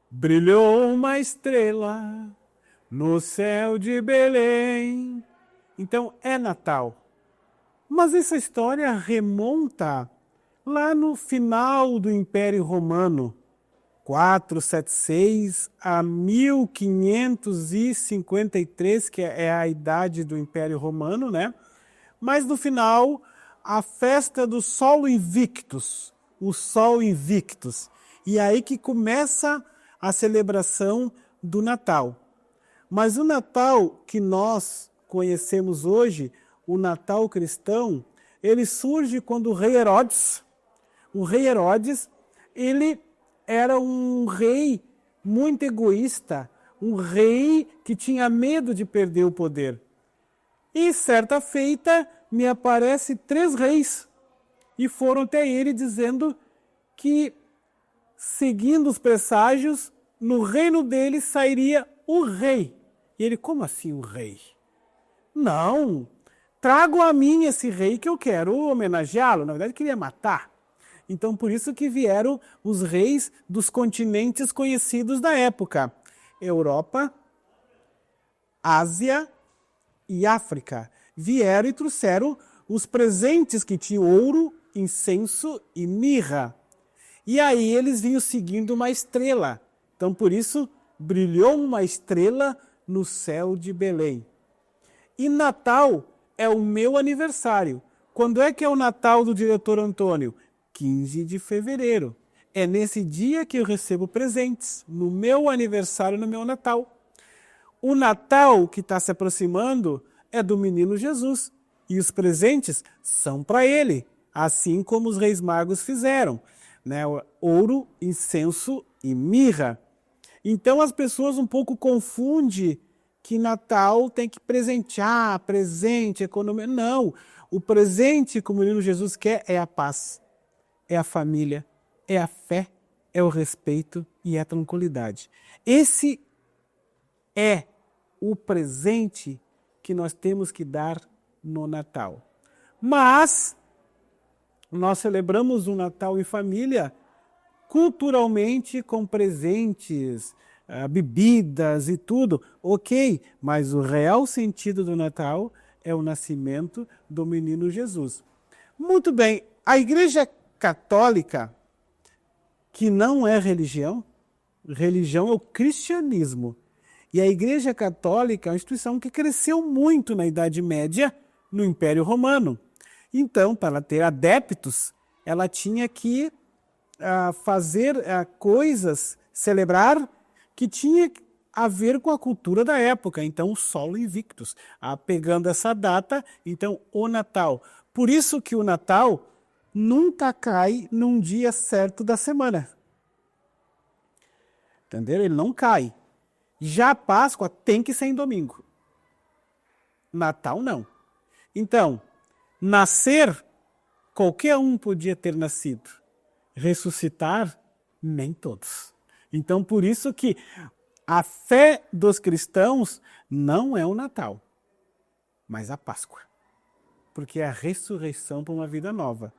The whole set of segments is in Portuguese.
Brilhou uma estrela no céu de Belém. Então é Natal. Mas essa história remonta lá no final do Império Romano, 476 a 1553, que é a idade do Império Romano, né? Mas no final, a festa do Sol Invictus, o Sol Invictus. E aí que começa a celebração do Natal. Mas o Natal que nós conhecemos hoje, o Natal cristão, ele surge quando o rei Herodes, ele era um rei muito egoísta, um rei que tinha medo de perder o poder. E certa feita me aparece 3 reis e foram até ele dizendo que, seguindo os presságios, no reino dele sairia o rei. E ele, como assim o rei? Não, trago a mim esse rei que eu quero homenageá-lo. Na verdade, queria matar. Então, por isso que vieram os reis dos continentes conhecidos da época. Europa, Ásia e África. Vieram e trouxeram os presentes que tinham ouro, incenso e mirra. E aí eles vinham seguindo uma estrela. Então, por isso, brilhou uma estrela no céu de Belém. E Natal é o meu aniversário. Quando é que é o Natal do diretor Antônio? 15 de fevereiro. É nesse dia que eu recebo presentes, no meu aniversário, no meu Natal. O Natal que está se aproximando é do menino Jesus. E os presentes são para ele, assim como os reis magos fizeram, né? Ouro, incenso e mirra. Então as pessoas um pouco confundem que Natal tem que presentear, presente, economia. Não, o presente que o menino Jesus quer é a paz, é a família, é a fé, é o respeito e é a tranquilidade. Esse é o presente que nós temos que dar no Natal. Mas nós celebramos o Natal em família culturalmente com presentes, bebidas e tudo, ok, mas o real sentido do Natal é o nascimento do menino Jesus. Muito bem, a Igreja Católica, que não é religião, religião é o cristianismo. E a Igreja Católica é uma instituição que cresceu muito na Idade Média, no Império Romano. Então, para ter adeptos, ela tinha que fazer coisas, celebrar, que tinha a ver com a cultura da época. Então, o Sol Invictus, pegando essa data, então, o Natal. Por isso que o Natal nunca cai num dia certo da semana. Entenderam? Ele não cai. Já a Páscoa tem que ser em domingo. Natal não. Então, nascer, qualquer um podia ter nascido. Ressuscitar, nem todos. Então, por isso que a fé dos cristãos não é o Natal, mas a Páscoa. Porque é a ressurreição para uma vida nova.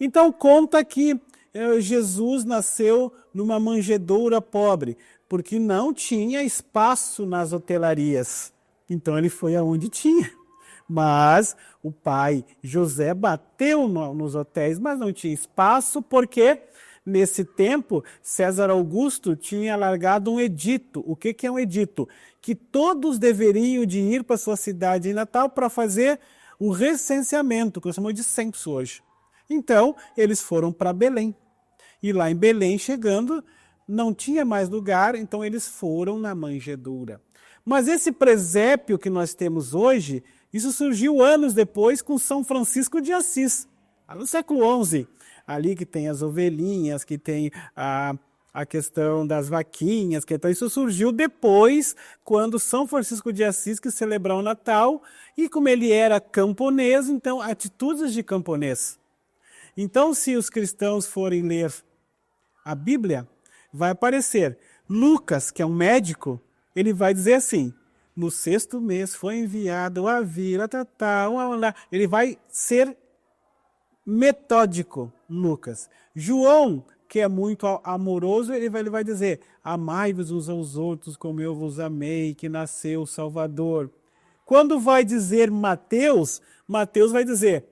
Então, conta que Jesus nasceu numa manjedoura pobre, porque não tinha espaço nas hotelarias. Então, ele foi aonde tinha. Mas o pai José bateu nos hotéis, mas não tinha espaço, porque nesse tempo César Augusto tinha largado um edito. O que é um edito? Que todos deveriam de ir para sua cidade em Natal para fazer o recenseamento, que eu chamo de censo hoje. Então, eles foram para Belém. E lá em Belém, chegando, não tinha mais lugar, então eles foram na manjedoura. Mas esse presépio que nós temos hoje, isso surgiu anos depois com São Francisco de Assis, no século XI. Ali que tem as ovelhinhas, que tem a questão das vaquinhas, então isso surgiu depois, quando São Francisco de Assis quis celebrar o Natal, e como ele era camponês, então atitudes de camponês. Então, se os cristãos forem ler a Bíblia, vai aparecer Lucas, que é um médico, ele vai dizer assim: no 6º mês foi enviado a vir, ele vai ser metódico, Lucas. João que é muito amoroso, ele vai dizer: amai-vos uns aos outros como eu vos amei, que nasceu o Salvador. Quando vai dizer Mateus, Mateus vai dizer: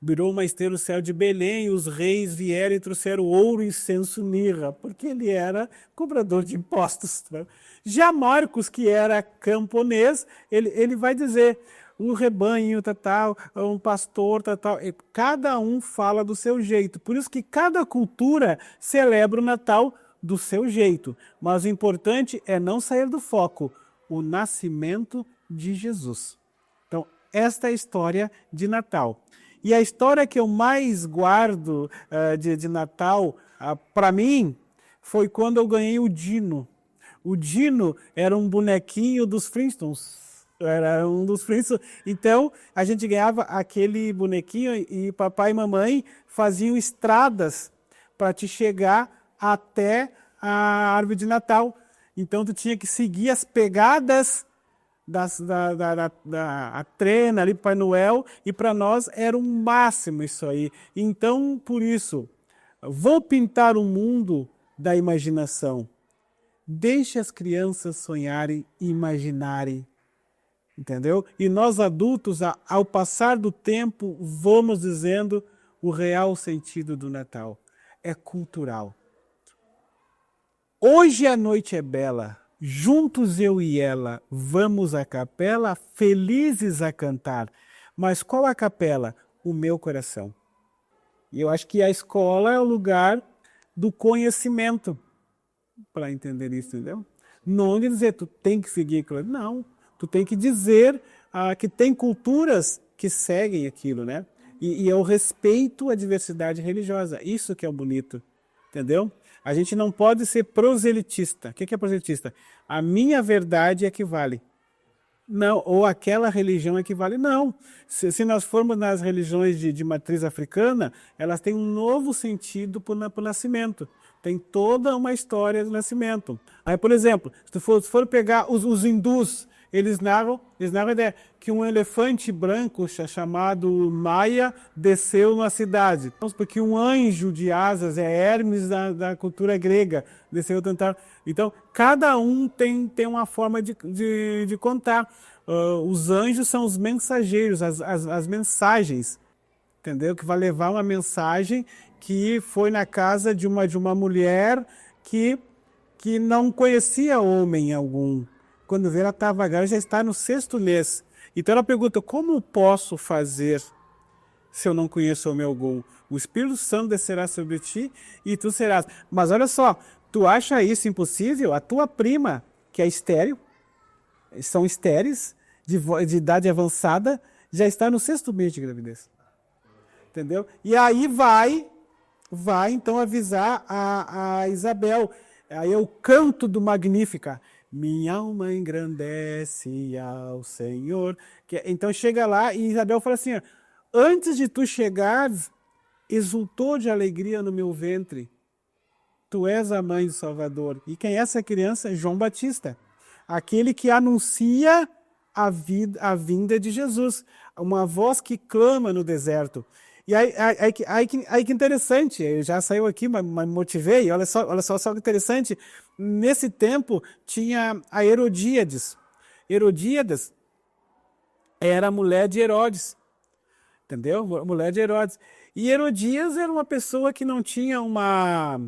virou uma estrela no céu de Belém, e os reis vieram e trouxeram ouro, incenso, mirra, porque ele era cobrador de impostos. Né? Já Marcos, que era camponês, ele vai dizer: um rebanho, tal, um pastor, tal. Cada um fala do seu jeito. Por isso que cada cultura celebra o Natal do seu jeito. Mas o importante é não sair do foco: o nascimento de Jesus. Então, esta é a história de Natal. E a história que eu mais guardo de Natal, para mim, foi quando eu ganhei o Dino. O Dino era um bonequinho dos Flintstones. Era um dos Flintstones. Então, a gente ganhava aquele bonequinho e papai e mamãe faziam estradas para te chegar até a árvore de Natal. Então, tu tinha que seguir as pegadas a trena ali, Pai Noel, e para nós era o máximo isso aí. Então, por isso, vou pintar o mundo da imaginação. Deixe as crianças sonharem e imaginarem, entendeu? E nós adultos, ao passar do tempo, vamos dizendo o real sentido do Natal. É cultural. Hoje a noite é bela. Juntos eu e ela vamos à capela, felizes a cantar. Mas qual a capela? O meu coração. E eu acho que a escola é o lugar do conhecimento para entender isso, entendeu? Não dizer, tu tem que seguir aquilo. Não, tu tem que dizer que tem culturas que seguem aquilo, né? E é o respeito à diversidade religiosa. Isso que é o bonito, entendeu? A gente não pode ser proselitista. O que é proselitista? A minha verdade é que vale. Não, ou aquela religião é que vale. Não. Se nós formos nas religiões de matriz africana, elas têm um novo sentido para o nascimento. Tem toda uma história do nascimento. Aí, por exemplo, se for pegar os hindus, eles narram a ideia que um elefante branco chamado Maia desceu na cidade. Porque um anjo de asas é Hermes da cultura grega, desceu a tentar. Então, cada um tem uma forma de contar. Os anjos são os mensageiros, as mensagens, entendeu? Que vai levar uma mensagem que foi na casa de uma mulher que não conhecia homem algum. Quando vê, ela estava grávida, já está no 6º mês. Então ela pergunta: como posso fazer se eu não conheço homem algum? O Espírito Santo descerá sobre ti e tu serás. Mas olha só, tu acha isso impossível? A tua prima, que é estéril, são estéreis, de idade avançada, já está no 6º mês de gravidez. Entendeu? E aí vai então avisar a Isabel. Aí é o canto do Magnífica. Minha alma engrandece ao Senhor. Então chega lá e Isabel fala assim: antes de tu chegares, exultou de alegria no meu ventre. Tu és a mãe do Salvador. E quem é essa criança? João Batista. Aquele que anuncia a vinda de Jesus. Uma voz que clama no deserto. E aí que interessante, eu já saiu aqui, mas me motivei, olha só que interessante, nesse tempo tinha a Herodíades. Herodíades era a mulher de Herodes, entendeu? A mulher de Herodes. E Herodias era uma pessoa que não tinha uma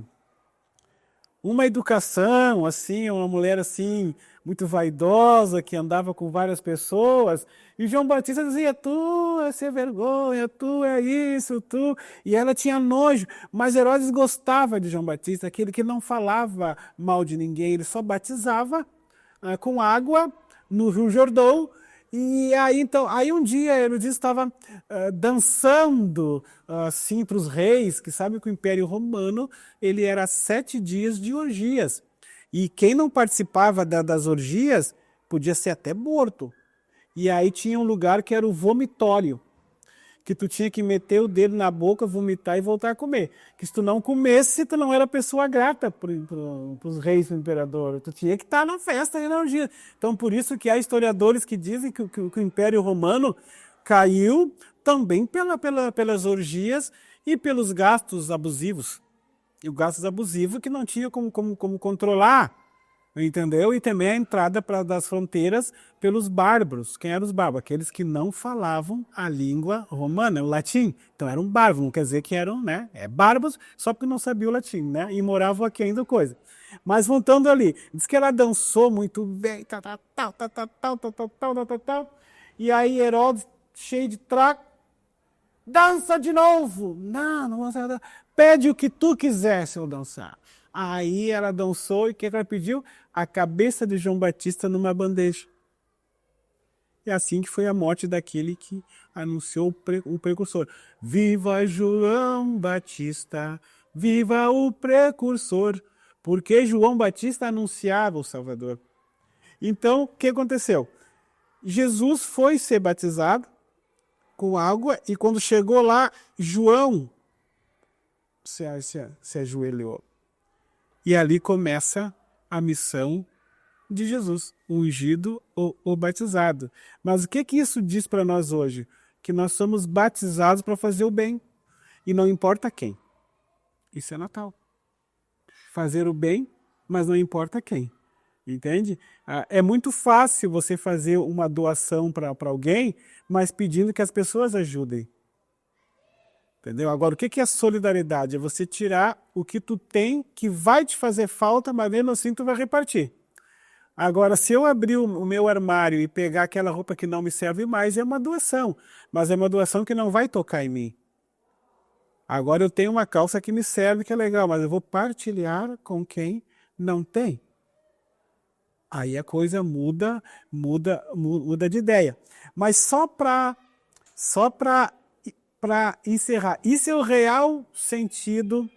educação, assim, uma mulher assim, muito vaidosa, que andava com várias pessoas, e João Batista dizia: tu é sem vergonha, tu é isso, tu... E ela tinha nojo, mas Herodes gostava de João Batista, aquele que não falava mal de ninguém, ele só batizava com água no Rio Jordão. E aí um dia Herodes estava dançando assim para os reis, que sabe que o Império Romano ele era 7 dias de orgias. E quem não participava das orgias podia ser até morto. E aí tinha um lugar que era o vomitório, que tu tinha que meter o dedo na boca, vomitar e voltar a comer. Que se tu não comesse, tu não era pessoa grata para os reis do imperador. Tu tinha que estar na festa e na orgia. Então, por isso que há historiadores que dizem que o Império Romano caiu também pelas orgias e pelos gastos abusivos. E o gasto abusivo que não tinha como controlar, entendeu? E também a entrada das fronteiras pelos bárbaros. Quem eram os bárbaros? Aqueles que não falavam a língua romana, o latim. Então eram bárbaros, não quer dizer que eram, né? Bárbaros só porque não sabiam o latim, né? E moravam aqui ainda coisa. Mas voltando ali, diz que ela dançou muito bem, tal, tal, tal, tal, tal, tal, tal, tal, tal, tal, tal. E aí Herodes, cheio de traco, dança de novo. Não vou dançar. Pede o que tu quiser se eu dançar. Aí ela dançou e o que ela pediu? A cabeça de João Batista numa bandeja. E assim que foi a morte daquele que anunciou o precursor. Viva João Batista, viva o precursor, porque João Batista anunciava o Salvador. Então, o que aconteceu? Jesus foi ser batizado com água e quando chegou lá, João se ajoelhou. E ali começa a missão de Jesus, o ungido ou o batizado. Mas o que isso diz para nós hoje? Que nós somos batizados para fazer o bem. E não importa quem. Isso é Natal. Fazer o bem, mas não importa quem. Entende? É muito fácil você fazer uma doação para alguém, mas pedindo que as pessoas ajudem. Entendeu? Agora, o que é solidariedade? É você tirar o que tu tem, que vai te fazer falta, mas mesmo assim tu vai repartir. Agora, se eu abrir o meu armário e pegar aquela roupa que não me serve mais, é uma doação. Mas é uma doação que não vai tocar em mim. Agora eu tenho uma calça que me serve, que é legal, mas eu vou partilhar com quem não tem. Aí a coisa muda de ideia. Mas só para encerrar, isso é o real sentido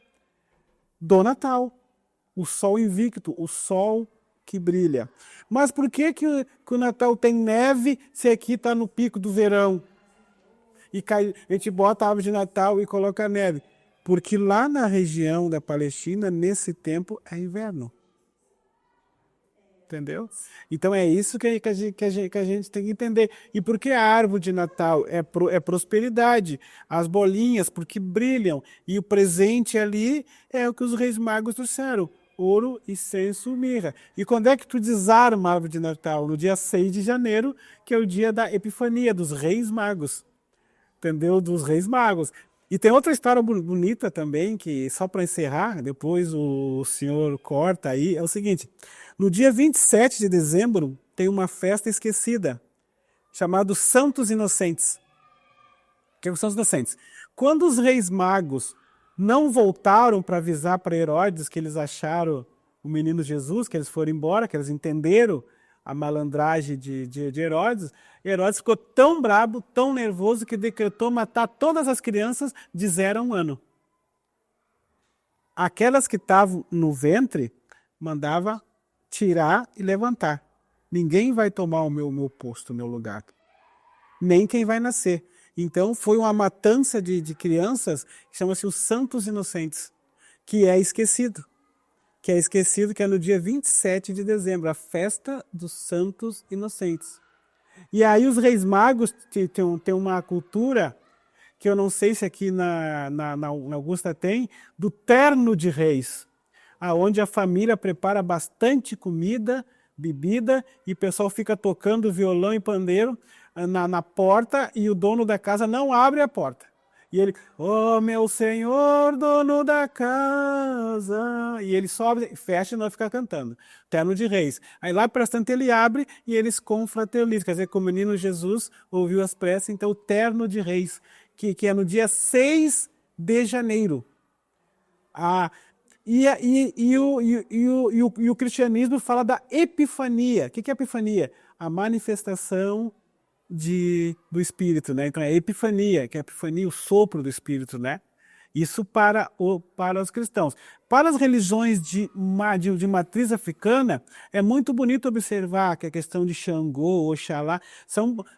do Natal. O sol invicto, o sol que brilha. Mas por que o Natal tem neve se aqui está no pico do verão? E a gente bota a árvore de Natal e coloca neve. Porque lá na região da Palestina, nesse tempo, é inverno. Entendeu? Então é isso que a gente tem que entender. E por que a árvore de Natal é prosperidade? As bolinhas, porque brilham. E o presente ali é o que os reis magos trouxeram. Ouro, incenso, mirra. E quando é que tu desarma a árvore de Natal? No dia 6 de janeiro, que é o dia da Epifania, dos reis magos. Entendeu? Dos reis magos. E tem outra história bonita também, que só para encerrar, depois o senhor corta aí, é o seguinte. No dia 27 de dezembro, tem uma festa esquecida, chamada Santos Inocentes. O que são os inocentes? Quando os reis magos não voltaram para avisar para Herodes que eles acharam o menino Jesus, que eles foram embora, que eles entenderam a malandragem de Herodes, Herodes ficou tão brabo, tão nervoso, que decretou matar todas as crianças de 0 a 1 ano. Aquelas que estavam no ventre, mandava tirar e levantar. Ninguém vai tomar o meu posto, o meu lugar. Nem quem vai nascer. Então foi uma matança de crianças que chama-se os Santos Inocentes, que é esquecido. Que é no dia 27 de dezembro, a festa dos Santos Inocentes. E aí os reis magos têm uma cultura, que eu não sei se aqui na Augusta tem, do terno de reis, aonde a família prepara bastante comida, bebida, e o pessoal fica tocando violão e pandeiro na porta, e o dono da casa não abre a porta. E ele, oh meu senhor, dono da casa. E ele sobe, fecha e não fica cantando. Terno de reis. Aí lá para tanto ele abre e eles confraternizam. Quer dizer, que o menino Jesus ouviu as preces, então o terno de reis, que é no dia 6 de janeiro. E o cristianismo fala da epifania. O que é epifania? A manifestação do Espírito, né? Então é epifania, que é a epifania, o sopro do Espírito, né? Isso para os cristãos. Para as religiões de matriz africana, é muito bonito observar que a questão de Xangô, Oxalá,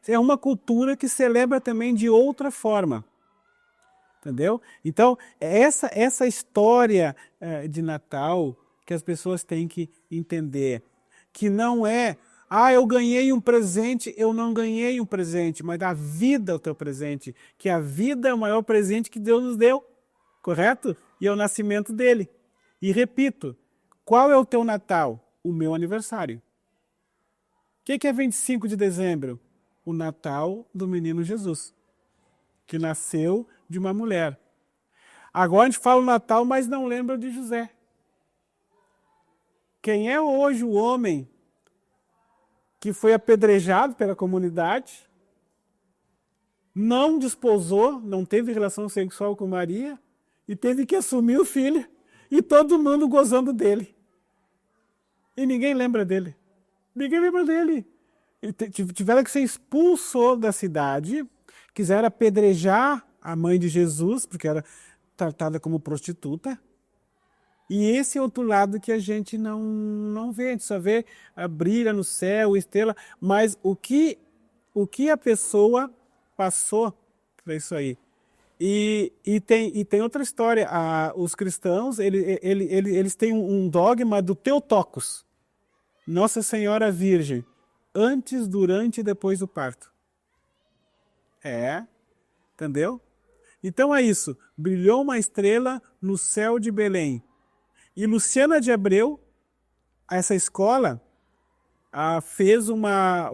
é uma cultura que celebra também de outra forma. Entendeu? Então, essa história de Natal que as pessoas têm que entender, que não é eu ganhei um presente, eu não ganhei um presente, mas a vida é o teu presente, que a vida é o maior presente que Deus nos deu, correto? E é o nascimento dele. E repito, qual é o teu Natal? O meu aniversário. O que é 25 de dezembro? O Natal do menino Jesus, que nasceu de uma mulher. Agora a gente fala o Natal, mas não lembra de José. Quem é hoje o homem que foi apedrejado pela comunidade, não desposou, não teve relação sexual com Maria e teve que assumir o filho e todo mundo gozando dele. E ninguém lembra dele. Ninguém lembra dele. Tiveram que ser expulso da cidade, quiseram apedrejar a mãe de Jesus, porque era tratada como prostituta. E esse é outro lado que a gente não vê, a gente só vê a brilha no céu, estrela, mas o que a pessoa passou para isso aí. E tem outra história, os cristãos, eles têm um dogma do Theotokos, Nossa Senhora Virgem, antes, durante e depois do parto. Entendeu? Então é isso, brilhou uma estrela no céu de Belém. E Luciana de Abreu, essa escola, fez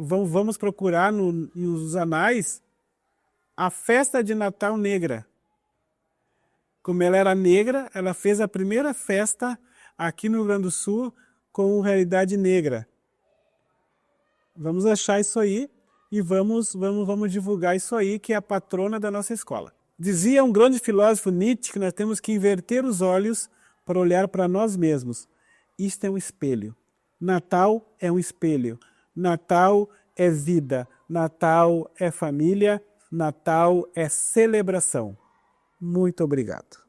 vamos procurar nos anais, a festa de Natal negra. Como ela era negra, ela fez a primeira festa aqui no Rio Grande do Sul com realidade negra. Vamos achar isso aí e vamos divulgar isso aí, que é a patrona da nossa escola. Dizia um grande filósofo Nietzsche que nós temos que inverter os olhos para olhar para nós mesmos. Isto é um espelho. Natal é um espelho. Natal é vida. Natal é família. Natal é celebração. Muito obrigado.